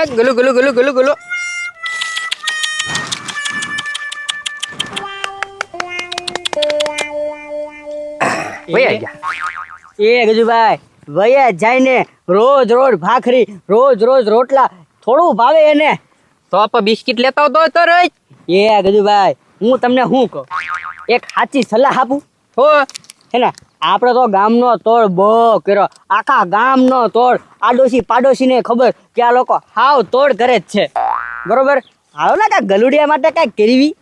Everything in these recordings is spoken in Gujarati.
આ ગલું ગલું ગલું ગલું ગલું. વયા ગયા. એ ગજુભાઈ વયા જાય ને રોજ રોજ ભાખરી રોજ રોજ રોટલા થોડું ભાવે એને. તો આપણે બિસ્કિટ લેતા આવતો તો રહી. એ ગજુભાઈ હું તમને શું કહું, એક સાચી સલાહ આપું હો હે ને. આપણે તો ગામનો તોડ બહુ કર્યો, આખા ગામનો તોડ, આડોશી પાડોશીને ખબર કે આ લોકો હાવ તોડ કરે જ છે, બરોબર. હાલો ને કાંઈક ગલુડિયા માટે કાંઈક કરવી.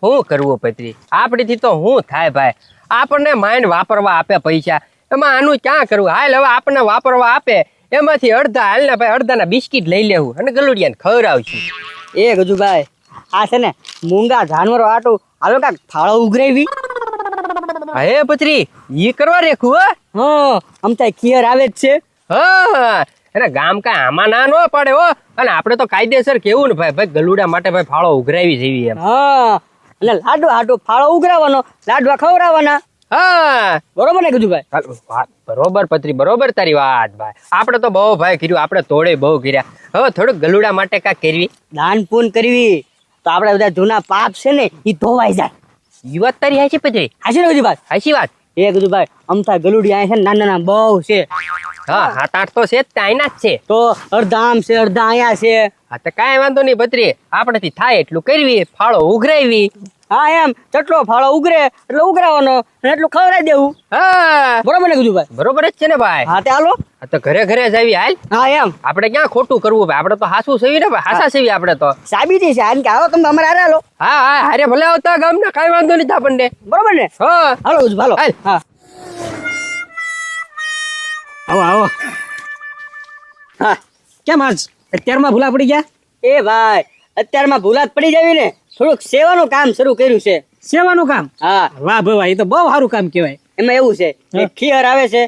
શું કરવું પત્રી, આપણીથી તો શું થાય ભાઈ. આપણને માઇન્ડ વાપરવા આપે પૈસા, એમાં આનું ક્યાં કરવું. હાલ હવે આપણને વાપરવા આપે એમાંથી અડધા હાલ ને ભાઈ અડધાના બિસ્કિટ લઈ લેવું અને ગલુડિયાને ખવડાવશું. એ ગજુભાઈ આ છે ને મૂંગા જાનવરો આટું હાલો કાંઈક ફાળો ઉઘરાવી. હે પત્રી ઈ કરવા રેખું હા અમતા ખીયર આવે જ છે. હા અને ગામ કાંઈ આમાં ના ન પડે હો. અને આપણે તો કાયદેસર કેવું ને ભાઈ ભાઈ ગલુડા માટે ભાઈ ફાળો ઉઘરાવી જેવી એમ. હા અને લાડવા હાટું ફાળો ઉઘરાવાનો, લાડવા ખવડાવવાના. હા બરોબર ને ગજુભાઈ? બરોબર પત્રી, બરોબર તારી વાત ભાઈ. આપણે તો બહુ ભાઈ કર્યું, આપણે તોડે બહુ કર્યા. હવે થોડુંક ગલુડા માટે કાંઈક કરવી, દાન પૂન કરવી તો આપણે બધા જૂના પાપ છે ને એ ધોવાઈ જાય. ઈ વાત તારી હાચી પત્રી, હાચી ને ગજુભાઈ? હાચી વાત. એ ગજુભાઈ અમથા ગલુડી આયા છે ને નાના નાના બહુ છે. હા 7-8 તો છે જ, ત્યાંના જ છે. તો અડધા આમ છે અડધા અહીંયા છે. હા તો કાંઈ વાંધો નહીં પત્રી, આપણેથી થાય એટલું કરવી, ફાળો ઉઘરાવી. હા એમ જેટલો ફાળો ઉઘરે એટલે ઉઘરાવાનો અને એટલું ખવડાવી દેવું. હા બરોબર ને ગજુભાઈ? બરોબર જ છે ને ભાઈ. હા તે હાલો. હા તો ઘરે ઘરે જાવી હાલ. હા એમ આપણે ક્યાં ખોટું કરવું ભાઈ, આપણે તો હાસું સેવી ને ભાઈ, હાસા સેવી આપણે તો. સાબિતી છે આને કે આવો તમે અમારે હારે હાલો. હા હા હારે ભલે આવતા ગામના, કાંઈ વાંધો નહીં આપણને. બરોબર ને? હા હાલો ગજુભાઈ હાલો. હાલ. હા આવો આવો. હા કેમ આજ અત્યારમાં ભૂલા પડી ગયા? એ ભાઈ અત્યારમાં ભૂલા જ પડી જાવી ને, થોડુંક સેવાનું કામ શરૂ કર્યું છે. સેવાનું કામ? હા વાહ ભાઈ, એ તો બહુ સારું કામ કહેવાય. એમાં એવું છે કે ખીયર આવે છે,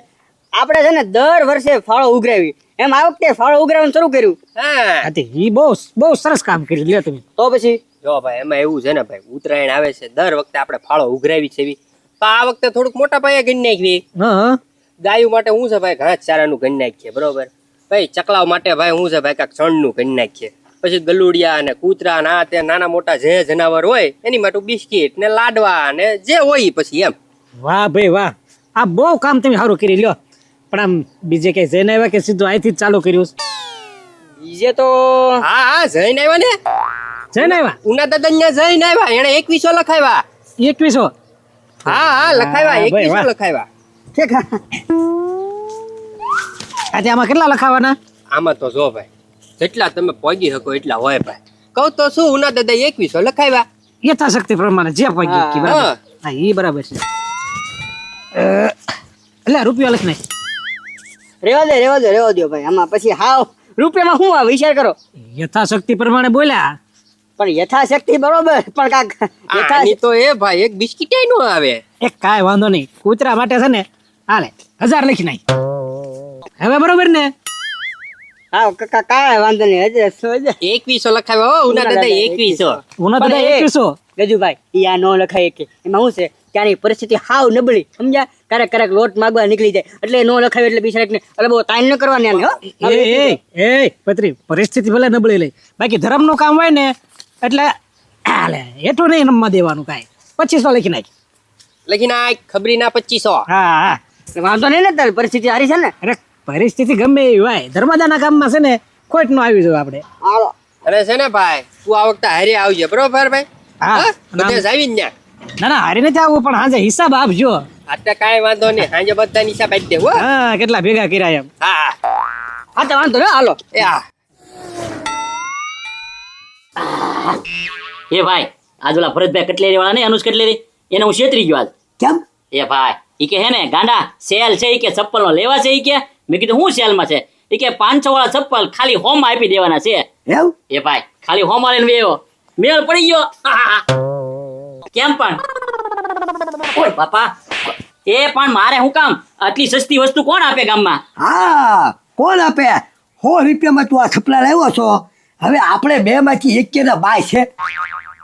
આપણે છે ને દર વર્ષે ફાળો ઉઘરાવી, એમ આ વખતે ફાળો ઉઘરાવવાનું શરૂ કર્યું. હા હા તે ઈ બહુ સરસ કામ કર્યું લ્યો તમે. તો પછી જો ભાઈ એમાં એવું છે ને ભાઈ, ઉત્તરાયણ આવે છે, દર વખતે આપણે ફાળો ઉઘરાવી છે. તો આ વખતે થોડુંક મોટા પાયે ગણી નાખવી. હા ગાયો માટે હું છે ભાઈ ઘાસ ચારાનું ગણી નાખીએ, બરોબર. ભાઈ ચકલાવ માટે ભાઈ હું છે ભાઈ કાંઈક છણનું ગણી નાખીએ. પછી ગલુડિયા અને કૂતરા ના તે નાના મોટા જે જનાવર હોય એની માટે બિસ્કિટ ને લાડવા ને જે હોય ઈ પછી એમ. વાહ ભાઈ વાહ, આ બહુ કામ તમે સારું કરી લ્યો. પણ આમ બીજે કઈ જઈને આવ્યા કે સીધું અહીંથી જ ચાલુ કર્યું? બીજે તો હા હા જઈને આવ્યા ને, જઈને આવ્યા? ઉના દાદા ત્યાં જઈને આવ્યા, એને 2100 લખાવ્યા. 2100? હા હા લખાવ્યા, હા, ભાઈ, 2100 વાહ. લખાવ્યા. ઠીક. આજે આમાં કેટલા લખાવાના? આમાં તો જો ભાઈ જેટલા તમે પહોંચી શકો એટલા હોય ભાઈ. કહું તો શું, ઉના દાદા 2100 લખાવ્યા. યથાશક્તિ પ્રમાણે જે પહોંચી હા, બરાબર. હા. હા ઈ બરાબર છે. એટલે રૂપિયા લખ નાખ. રેવા દો ભાઈ. આમાં પછી હાવ રૂપિયામાં શું આવે વિચાર કરો. યથાશક્તિ પ્રમાણે બોલ્યા. પણ યથાશક્તિ બરોબર, પણ કાંક આની તો એ ભાઈ એક બિસ્કિટ નો આવે. એક કાંઈ વાંધો નહીં, કૂતરા માટે છે ને હાલે 1000 લખી નાખ. હવે બરોબર ને? હા કાંઈ વાંધો નહીં. હજે 2100 લખાવ્યા હો, ઉના દાદા 2100. ઉના દાદા 2100? ગજુભાઈ ઈ આ નો લખાય કે એમાં શું છે, ત્યાંની પરિસ્થિતિ હાવ નબળી, સમજ્યા? ક્યારેક લોટ માગવા નીકળી જાય એટલે નો લખાય એટલે બિચારા ને એટલે બહુ તાઈન ન કરવાની આને, હો. એ પત્રી, પરિસ્થિતિ ભલે નબળી લઈ, બાકી ધર્મનું કામ હોય ને એટલે હાલે, એટલું નહીં નમવા દેવાનું કાંઈ. 2500 લખી નાખ. લખી નાખ, ખબરી ના 2500. હા હા, વાંધો નહીં ને, તારી પરિસ્થિતિ સારી છે ને. અરે પરિસ્થિતિ ગમે એવી હોય, ધર્મદાના કામમાં છે ને ખોટ નો આવી જોઈએ આપણે. હાલો. અને છે ને ભાઈ તું આ વખતે હારે આવજે, બરોબર ભાઈ? હા. હા બધે જાવી ને ત્યાં. ના ના હારી નથી આવવું, પણ હાજે હિસાબ આપજો. અત્યારે કાંઈ વાંધો નહીં, સાંજે બધા હિસાબ આપી દેવું, હો. હા કેટલા ભેગા કર્યા એમ. હા હા તો વાંધો નહીં, હાલો. એ હા. એ ભાઈ આજ ઓલા ભરતભાઈ કટલેરી વાળા ને અનુજ કટલેરી, એને હું છેતરી ગયો આજ. કેમ? એ ભાઈ ઈ કે હે ને ગાંડા સેલ છે, ઈ કે ચપ્પલ નો લેવા છે. ઈ કે મેં કીધું હું સેલ માં છે? ઈ કે 500 વાળા ચપ્પલ ખાલી હોમ આપી દેવાના છે. એવું? એ ભાઈ ખાલી હોમ લઈને વેયો, મેળ પડી ગયો. કેમ પણ ઓય બાપા, એ પણ મારે શું કામ? આટલી સસ્તી વસ્તુ કોણ આપે ગામમાં? હા કોણ આપે? 100 રૂપિયામાં તું આ થપલા લાવ્યો છો. હવે આપણે બે માંથી એક કે બાય છે.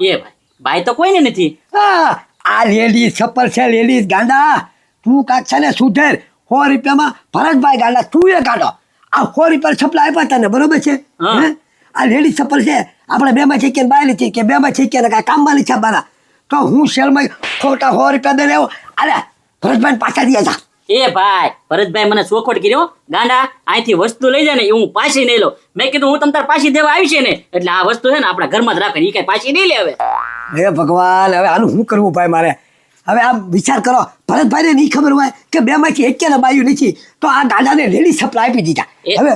એ ભાઈ ભાઈ તો કોઈને નથી. હા આ લેડીઝ ચપ્પલ છે, લેડીઝ ગાંડા. તું કાક છે ને સુધેર. 100 રૂપિયામાં ભરતભાઈ ગાંડા તું એ કાઢો. આ 100 રૂપિયા થપલા આપ્યા તને, બરોબર છે? હા. હે? આ લેડી ચપ્પલ છે આપણે બેમાં છે કે બાયલી છે કે બેમાં છે કે કાંઈ કામમાં છે મારા તો હું શેરમાં ખોટા 100 રૂપિયા દઈને આવ્યો અરે ભરતભાઈ પાછા દે જા એ ભાઈ ભરતભાઈ મને ચોખવટ કર્યો ગાંડા અહીંથી વસ્તુ લઈ જાય ને એ હું પાછી નહીં લો મેં કીધું હું તમ તાર પાછી દેવા આવી છે ને એટલે આ વસ્તુ છે ને આપણા ઘરમાં જ રાખે એ કઈ પાછી નહીં લે હવે હે ભગવાન હવે આનું શું કરવું ભાઈ મારે હવે આમ વિચાર કરો ભરતભાઈને નહીં ખબર હોય કે બેમાંથી એકેને બાયું નથી તો આ ગાડાને લેડી સપ્લાય આપી દીધા એ- હવે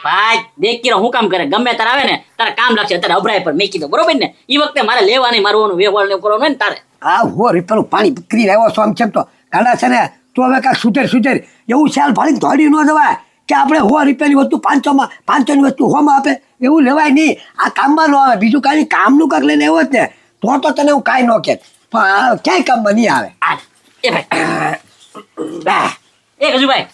ભાઈ દેખ કિરો હું કામ કરે ગમે તારે આવે ને તારે કામ લાગશે તારે અભરાય પર મેં કીધું બરોબર ને એ વખતે મારે લેવા નહીં મારવાનું વ્યવહાર ને કરવાનું હોય ને તારે આ હો રીપેલું પાણી પકડી આવ્યો છો આમ છે તો ગાડા છે ને તો હવે કાંઈક સુધેર એવું શાલ ફાડીને દોડી ન જવાય કે આપણે 100 રૂપિયાની વસ્તુ 500ની વસ્તુ 100માં આપે એવું લેવાય નહીં આ કામમાં ન આવે બીજું કાંઈ કામનું કાંઈક લઈને આવ્યો જ ને તો તને હું કાંઈ ન કહે પણ આ ક્યાંય કામમાં નહીં આવે આ એ ભાઈ એ ગજુભાઈ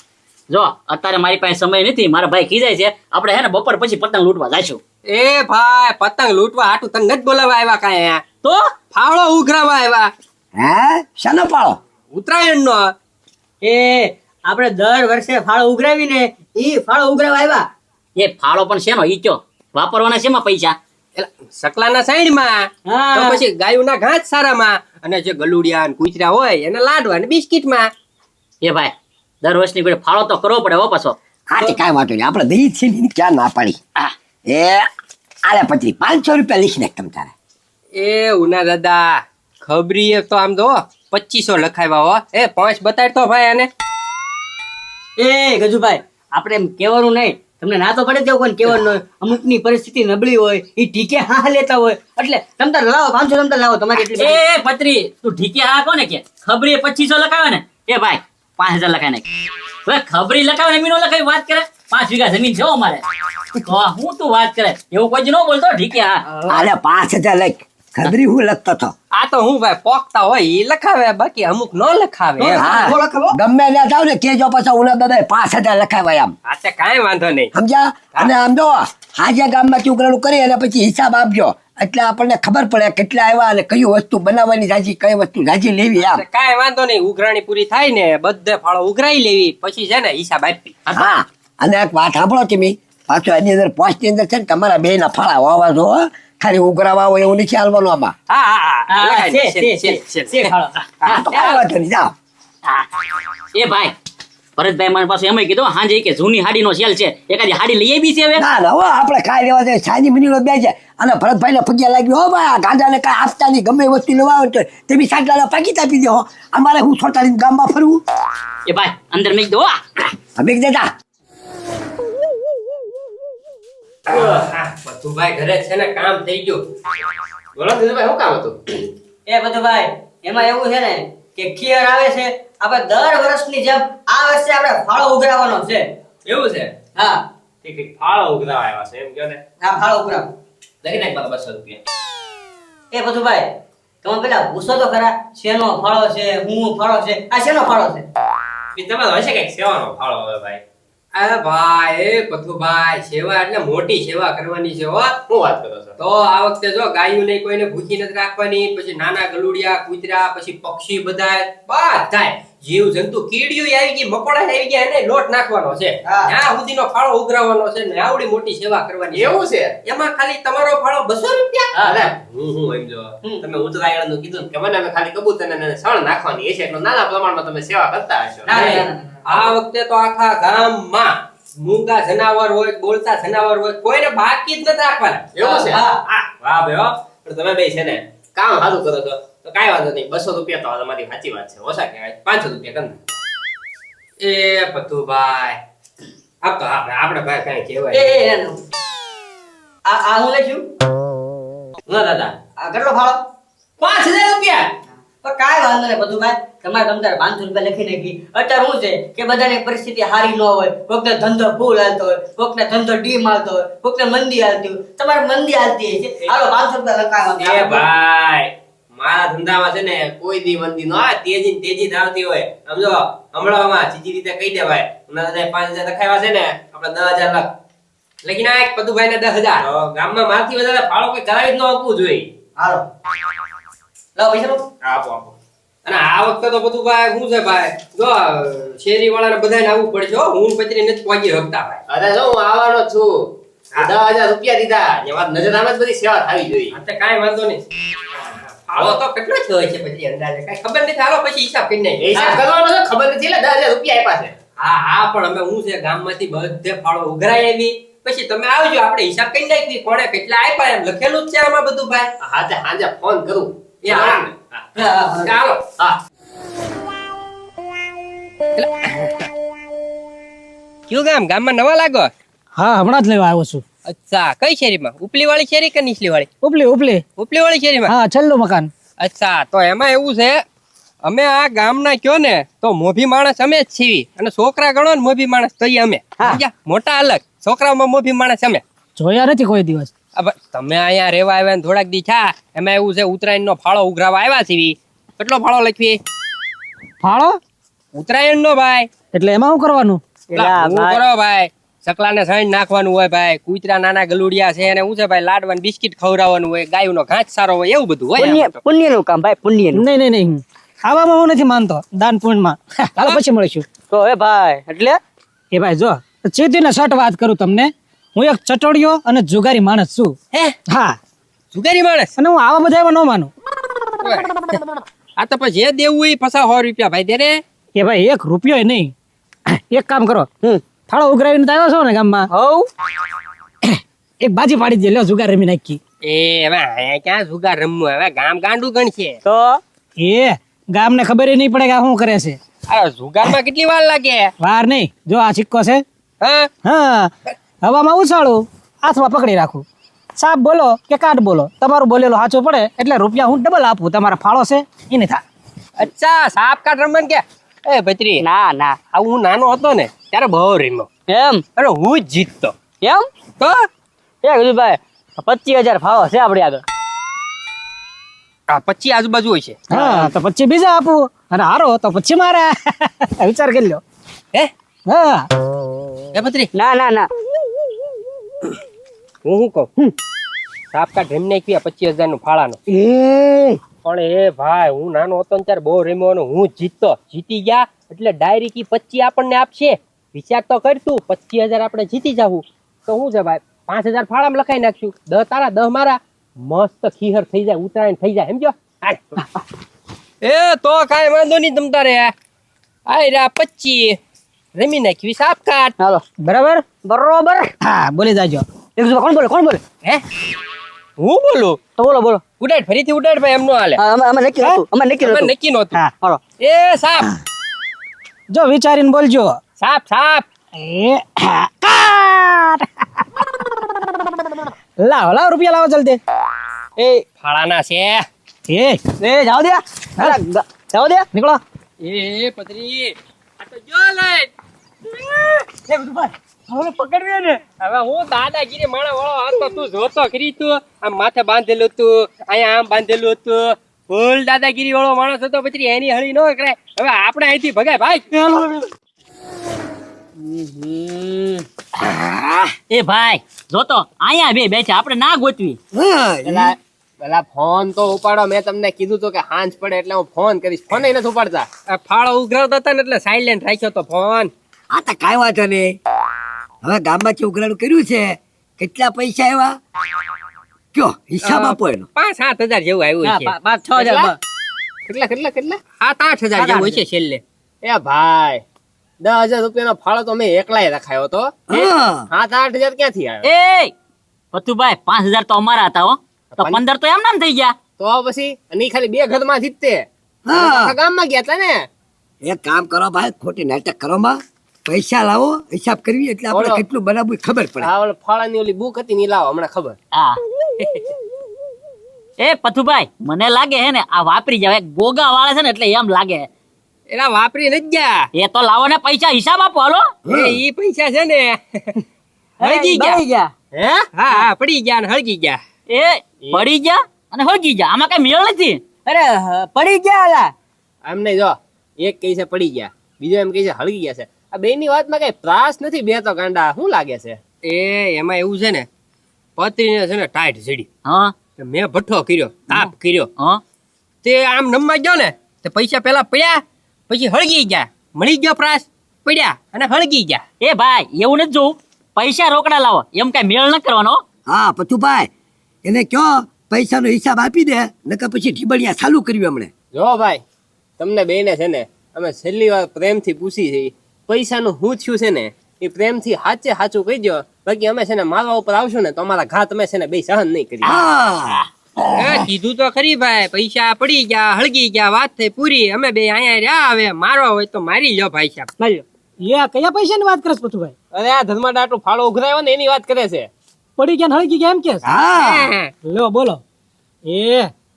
જો અત્યારે મારી પાસે સમય નથી મારા ભાઈ ખીજાય છે આપણે હે ને બપોર પછી પતંગ લૂંટવા જાશું એ ભાઈ પતંગ લૂંટવા હાટું તને નથી બોલાવા આવ્યા કાંઈ તો ફાળો ઉઘરાવા આવ્યા હે શાનો પાળો ઉત્તરાયણ નો એ આપણે દર વર્ષે ફાળો ઉઘરાવીને ઈ ફાળો ઉઘરાવા આવ્યા એ ફાળો પણ શેનો ઈ કયો વાપરવાના શેમાં પૈસા સકલાના સાઈડમાં હા. તો પછી ગાયુના ઘાસ સારામાં અને જે ગલુડિયા ને કૂતરા હોય એને લાડવા ને બિસ્કિટમાં એ ભાઈ દર વર્ષની કોઈ ફાળો તો કરવો પડે હો પાછો હા તે કાંઈ વાંધો નહીં આપણે દહીં છે ને ક્યાં ના પાડી આ, એ આલે પછી 500 રૂપિયા લીખ નાખ તમ તારે એ ઉના દાદા ખબરી એ તો આમ તો 2500 લખાવ્યા હો એ 5 બતાડ તો ભાઈ આને એ ગજુભાઈ આપણે એમ કહેવાનું નહીં તમને ના તો પડે તેવું કોઈ કહેવાનું હોય અમુકની પરિસ્થિતિ નબળી હોય એ ઠીકે હા લેતા હોય એટલે તમ તાર લાવો 500 તમ તાર લાવો તમારી એટલી બધી. એ પત્રી તું ઠીકે હા કોને કે ખબરી 2500 લખાવે ને એ ભાઈ 5000 લખાય નાખ હવે ખબરી લખાવે ને મીનો લખાવી વાત કરે 5 વીઘા જમીન છે હો અમારે તો હું તું વાત કરે એવું કોઈ જ ન બોલતો ઠીકે હા આલે 5000 લખ ખબરી હું લખતો હતો આ તો હું ભાઈ પોકતા હોય એ લખાવે બાકી અમુક ન લખાવે એમ. હા બોલો ખબર? ગમે ત્યાં જાવ ને કેજો પાછા ઉના દાદા 5000 લખાવાય આમ આ તે કાંઈ વાંધો નહીં સમજ્યા અને આમ જો હાજે ગામમાંથી ઉઘરાણું કરી અને પછી હિસાબ આપજો એટલે આપણને ખબર પડે કેટલા આવ્યા અને કઈ વસ્તુ બનાવવાની જાજી કઈ વસ્તુ જાજી લેવી આમ તે કાંઈ વાંધો નહીં ઉઘરાણી પૂરી થાય ને બધે ફાળો ઉઘરાઈ લેવી પછી છે ને હિસાબ આપી હા અને એક વાત સાંભળો તમે પાછો એની અંદર પોસ્ટની અંદર છે ને તમારા બે ના ફાળા હોવા જો હો. ખાલી ઉઘરાવા હોય એવું નથી હાલવાનું આમાં હા હા હા, લખાઈ દે. છે, છે, છે, છે, ફાળો. હા તો કાંઈ વાંધો નહીં જાઓ હા. એ ભાઈ ભરતભાઈ મારી પાસે એમ કીધું હાંજે કે જૂની હાડીનો સેલ છે એકાદી હાડી લઈ આવી છે હવે ના ના હો આપણે ખાઈ લેવા જાય સાંજી મિનિટો બે છે અને ભરતભાઈને પગ્યા લાગ્યો હો ભાઈ આ ગાંડાને કાંઈ આપતા નહીં ગમે એ વસ્તુ લેવા આવે તો તમે સાટલાના પાકીટ આપી દો અમારે હું છોટાડીને ગામમાં ફરવું એ ભાઈ અંદર મેં કીધું હવે દેતા બધું ભાઈ ઘરે છે ને કામ થઈ ગયું બોલો ભાઈ શું કામ હતું એ બધું ભાઈ એમાં એવું છે ને કે ખીયર આવે છે આપણે દર વર્ષની જેમ આ વર્ષે આપણે ફાળો ઉઘરાવવાનો છે એવું છે હા ઠીક ઠીક ફાળો ઉઘરાવા આવ્યા છે એમ કહો ને હા ફાળો ઉઘરાવો લખી નાખ મારા 200 રૂપિયા એ બધું ભાઈ તમે પેલા પૂછો તો ખરા શેનો ફાળો છે હું ફાળો છે આ શેનો ફાળો છે એ તમારો હશે કઈક સેવાનો ફાળો હવે ભાઈ અરે ભાઈ એ પથુભાઈ સેવા એટલે મોટી સેવા કરવાની છે હો હું વાત કરો છો તો આ વખતે જો ગાયું નહીં કોઈને ભૂખી નથી રાખવાની પછી નાના ગલુડિયા કૂતરા પછી પક્ષી બધાય જીવ જંતુ કીડીઓ આવી ગઈ મકોડા આવી ગયા એને લોટ નાખવાનો છે હા. ત્યાં સુધીનો ફાળો ઉઘરાવવાનો છે ને આવડી મોટી સેવા કરવાની એવું છે એમાં ખાલી તમારો ફાળો 200 રૂપિયા અરે હું એમ જો તમે ઉત્તરાયણ નું કીધું કે મને અમે ખાલી કબૂતર ને સળ નાખવાની છે એટલે નાના પ્રમાણમાં તમે સેવા કરતા હશો ના, ના, ના, ના. આ વખતે તો આખા ગામમાં મૂંગા જનાવર હોય બોલતા જનાવર હોય કોઈને બાકી જ નથી રાખવાના એવું છે હા. હા વાહ ભાઈ વાહ પણ તમે બે છે ને કામ સારું કરો છો તો કાંઈ વાંધો નહીં 200 રૂપિયા તો તમારી સાચી વાત છે ઓછા કહેવાય 500 રૂપિયા કરી એ પતુભાઈ આપ તો આપણે ભાઈ કાંઈ કહેવાય એ ના, ના. આ હું લખ્યું ના દાદા આ કેટલો ફાળો 5000 રૂપિયા તો કાંઈ વાંધો નહીં બધું ભાઈ તમારે તમતારે 500 રૂપિયા લખી નાખી અત્યારે શું છે કે બધાની પરિસ્થિતિ સારી ન હોય કોકને ધંધો ફૂલ હાલતો હોય કોકને ધંધો ડીમ હાલતો હોય કોકને મંદી હાલતી હોય તમારે મંદી હાલતી છે હાલો 500 રૂપિયા એ લખાવવા ભાઈ મારા ધંધામાં છે ને કોઈ દી મંદી નો આવે તેજી આવતી હોય સમજો હમણાંમાં સીધી રીતે કહી દે ભાઈ ઉના દાદા 5000 લખાવ્યા છે ને આપણે 10000 લખ લેકિન આ એક પતુભાઈ ને 10000 ગામમાં મારથી વધારે ફાળો કોઈ કરાવી જ ન આપવું જોઈએ હાલો લાવો પૈસા લો. આપો આપો અને આ વખતે તો પતુભાઈ શું છે ભાઈ જો શેરી વાળાને બધાને આવવું પડશે હો હું પચરી નથી પહોંચી શકતા ભાઈ અરે જો હું આવવાનો છું 10,000 રૂપિયા દીધા એમાં નજર આમ જ બધી સેવા થવી જોઈએ. આ તો કાંઈ વાંધો નહીં. ફાળો તો કેટલો થયો છે પછી અંદાજે કાંઈ ખબર નથી. હાલો પછી હિસાબ કરી એ નાખીએ. હિસાબ કરવાનો છે, ખબર નથી એટલે 10,000 રૂપિયા આપ્યા છે. હા હા, પણ અમે હું છે ગામમાંથી બધે ફાળો ઉઘરાઈ આવી. પછી તમે આવજો, આપણે હિસાબ કરી નાખી કોણે કેટલા આપ્યા એમ લખેલું જ છે આમાં બધું ભાઈ. હાજે હાજે ફોન કરું. એ હા. ચાલો. હા કયું ગામ? ગામમાં નવા લાગો? હા હમણાં જ લેવા આવ્યો છું. અચ્છા, કઈ શેરીમાં? ઉપલી વાળી શેરી કે નીચલી વાળી? ઉપલી ઉપલી. ઉપલી વાળી શેરીમાં. હા છેલ્લું મકાન. અચ્છા, તો એમાં એવું છે, અમે આ ગામના કયો ને તો મોભી માણસ અમે જ છીએ, અને છોકરા ગણો ને મોભી માણસ તો ઈ અમે. સમજ્યા? મોટા અલગ, છોકરાઓમાં મોભી માણસ અમે. જોયા નથી કોઈ દિવસ. હવે તમે અહીંયા રેવા આવ્યા ને થોડાક દી થયા, એમાં એવું છે ઉત્તરાયણ નો ફાળો ઉઘરાવા આવ્યા છીએ. કેટલો ફાળો લખવી? ફાળો ઉત્તરાયણ નો ભાઈ. એટલે એમાં શું કરવાનું? એલા, હું કરો ભાઈ, ચકલાને સણ નાખવાનું હોય ભાઈ, કૂતરા નાના ગલુડિયા છે અને હું છે ભાઈ લાડવાનું બિસ્કિટ ખવડાવવાનું હોય, ગાયનો ઘાસ સારો હોય, એવું બધું હોય. પુણ્ય પુણ્યનું કામ ભાઈ, પુણ્યનું. નહીં નહીં નહીં, આવામાં હું નથી માનતો, દાન પુણ્યમાં. હાલો પછી મળીશું. તો હે ભાઈ એટલે એ ભાઈ જો ચેતીને શર્ટ વાત કરું તમને, હું એક ચટોડિયો અને જુગારી માણસ છું. હે, હા, જુગારી માણસ? અને હું આવા બધા એમાં ન માનું. આ તો પછી જે દેવું હોય પસા 100 રૂપિયા ભાઈ દે રે. એ ભાઈ 1 રૂપિયો નહીં, એક કામ કરો, ફાળો ઉઘરાવીને તો આવ્યો છો ને ગામમાં, હવ એક બાજી પાડી દે, લ્યો જુગાર રમી નાખી. એ હવે અહીંયા ક્યાં જુગાર રમવું? હવે ગામ ગાંડું ગણશે. તો એ ગામને ખબર નહીં પડે કે આ શું કરે છે. આ જુગારમાં કેટલી વાર લાગે? વાર નહીં, જો આ સિક્કો છે, હા, હા, હવામાં ઉછાળું, હાથમાં પકડી રાખું, સાપ બોલો કે કાટ બોલો, તમારું બોલેલું સાચું પડે એટલે રૂપિયા હું ડબલ આપું, તમારા ફાળો છે એ નહીં થાય. અચ્છા, સાપ કાઢ રમવાનું કે? એ ભત્રી, ના ના આ હું નાનો હતો ને ત્યારે બહુ રમ્યો, એમ અને હું જ જીતતો. એમ તો એ કીધું ભાઈ 25,000 ફાવો છે આપણી આગળ. આ 25 આજુબાજુ હોય છે. હા તો પછી બીજા આપું, અને હારો તો પછી મારા. વિચાર કરી લો. હે હા એ ભત્રી, ના ના ના હું શું કહું, સાપ કાઢ રમી નાખ્યા 25,000 નું ફાળાનો. એ પણ એ ભાઈ, હું નાનો હતો ને ત્યારે બહુ રમ્યો અને હું જ જીતતો. જીતી ગયા એટલે ડાયરી કી 25 આપણને આપશે. વિચાર તો કર તું, 25,000 આપણે જીતી જાવું તો શું છે ભાઈ, 5,000 ફાળામાં લખાઈ નાખશું, 10 તારા 10 મારા, મસ્ત ખીહર થઈ જાય, ઉત્તરાયણ થઈ જાય, સમજો? એ તો કાંઈ વાંધો નહીં, તમ તારે આય રા 25 રમી નાખવી સાપ કાઢ. હાલો બરાબર. બરોબર. હા બોલી જાજો. કોણ બોલે કોણ બોલે? હે, હું બોલું? તો બોલો બોલો. ઉડાડ, ફરીથી ઉડાડ ભાઈ, એમ નો હાલે. હા, અમે નક્કી નહોતું, અમે નક્કી અમે નહોતું. નક્કી નહોતું. હા હાલો એ સાપ, જો વિચારીને બોલજો. સાપ, સાપ. એ કાટ. લાવો લાવો, રૂપિયા લાવો જલ્દી. એ ફાળાના છે. એ એ જાઓ દે, જાઓ દે. નીકળો. એ પત્રી, આ તો જો લઈ. હવે પકડવે ને. હવે હું દાદાગીરી માણા વાળો હતો, તું જોતો ખરી? તું આમ માથે બાંધેલું હતું, અહીંયા આમ બાંધેલું હતું, ફૂલ દાદાગીરી વાળો માણસ હતો. પછી એની હળી ન કરાય. હવે આપણે અહીંથી ભગાય ભાઈ. એ ભાઈ જોતો અહીંયા બે બેઠા, આપણે ના ગોતવી. પેલા પેલા ફોન તો ઉપાડો. મેં તમને કીધું તો કે હાંજ પડે એટલે હું ફોન કરીશ. ફોન નથી ઉપાડતા. આ ફાળો ઉઘરાવતા હતા ને એટલે સાયલેન્ટ રાખ્યો તો ફોન. આ તો કાંઈ વાંધો નહીં. હવે ગામમાંથી ઉઘરાણું કર્યું છે, કેટલા પૈસા આવ્યા કયો હિસાબ આપો એનો. 5-7 હજાર જેવું આવ્યું છે. 5-6,000. કેટલા કેટલા કેટલા 7-8 હજાર જેવું હોય છે છેલ્લે. એ ભાઈ, 10,000 રૂપિયાનો ફાળો તો મેં એકલાય રખાયો હતો. હા 7-8 હજાર ક્યાંથી આવ્યા? એ પતુભાઈ 5,000 તો અમારા હતા હો, તો 15 તો એમ નામ થઈ ગયા. તો પછી અને ઈ ખાલી 2 ઘરમાં જીતતે. હા. આખા ગામમાં ગયા હતા ને. એક કામ કરો ભાઈ, ખોટી નાટક કરો માં, પૈસા લાવો, હિસાબ કરવી એટલે આપણે બોલો. કેટલું બનાવવું એ ખબર પડે. આ ઓલો ફાળાની ઓલી બુક હતી ની લાવો, હમણાં ખબર. હા એ પથુભાઈ મને લાગે હે ને આ વાપરી જાવ, ગોગા વાળા છે ને એટલે એમ લાગે. એલા વાપરી નથી ગયા. એ તો લાવો ને પૈસા હિસાબ આપો. હાલો એ ઈ પૈસા છે ને હળગી ગયા. બળી ગયા. હે, હા હા, પડી ગયા ને હળગી ગયા. એ પડી ગયા અને હળગી ગયા, આમાં કઈ મેળ નથી. અરે પડી ગયા અલા. આમ નહીં, જો એક કહે છે પડી ગયા, બીજો એમ કહે છે હળગી ગયા છે. આ બેની વાતમાં કઈ ત્રાસ નથી. બે તો ગાંડા શું લાગે છે. એ એમાં એવું છે ને, પત્રીને છે ને ટાઈટ જડી. હા મેં ભઠ્ઠો કર્યો, તાપ કર્યો. હા તે આમ નમવા ગયો ને, તે પૈસા પેલા પડ્યા, પછી હળગી ગયા. મળી ગયો પ્રાસ, પડ્યા અને હળગી ગયા. એ ભાઈ એવું નથી જોવું, પૈસા રોકડા લાવો એમ કઈ મેળ ન કરવાનો હો. હા પતુભાઈ એને કયો પૈસાનો હિસાબ આપી દે નકર પછી ઢીબડિયા ચાલુ કર્યું હમણે. જો ભાઈ તમને બેને છે ને અમે છેલ્લી વાર પ્રેમથી પૂછી છે પૈસાનું શું થયું છે ને એ પ્રેમથી સાચે સાચું કહી દો, બાકી અમે છે ને મારવા ઉપર આવશું ને તો અમારા ઘા તમે છે ને બે સહન નહીં કરી. હા કીધું તો ખરી ભાઈ, પૈસા પડી ગયા હળગી ગયા વાત થઈ પૂરી, અમે બે અહીંયા રહ્યા, હવે મારવા હોય તો મારી લ્યો ભાઈ સાહેબ. મારી લો. એ કયા પૈસાની વાત કરે છે પતુભાઈ? અરે આ ધર્માડા આટલું ફાળો ઉઘરાયો ને એની વાત કરે છે. પડી ગયા ને હળગી ગયા એમ કે છે? હા લો બોલો. એ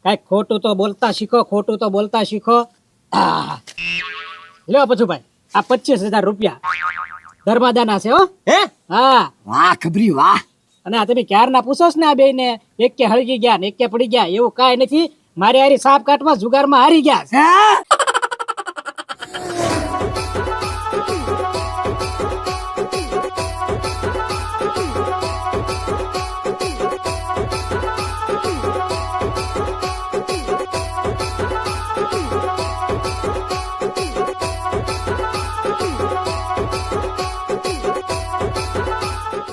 કઈક ખોટું તો બોલતા શીખો, ખોટું તો બોલતા શીખો. લ્યો પછુભાઈ, આ 25,000 રૂપિયા ધર્માદાના છે હો. હે હા, વાહ ખબરી વાહ. અને આ તમે ક્યારના પૂછો છો ને આ બેયને, એક કે હળગી ગયા ને એક કે પડી ગયા, એવું કાંઈ નથી. મારી હારી સાપ કાટમાં જુગારમાં હારી ગયા છે. હા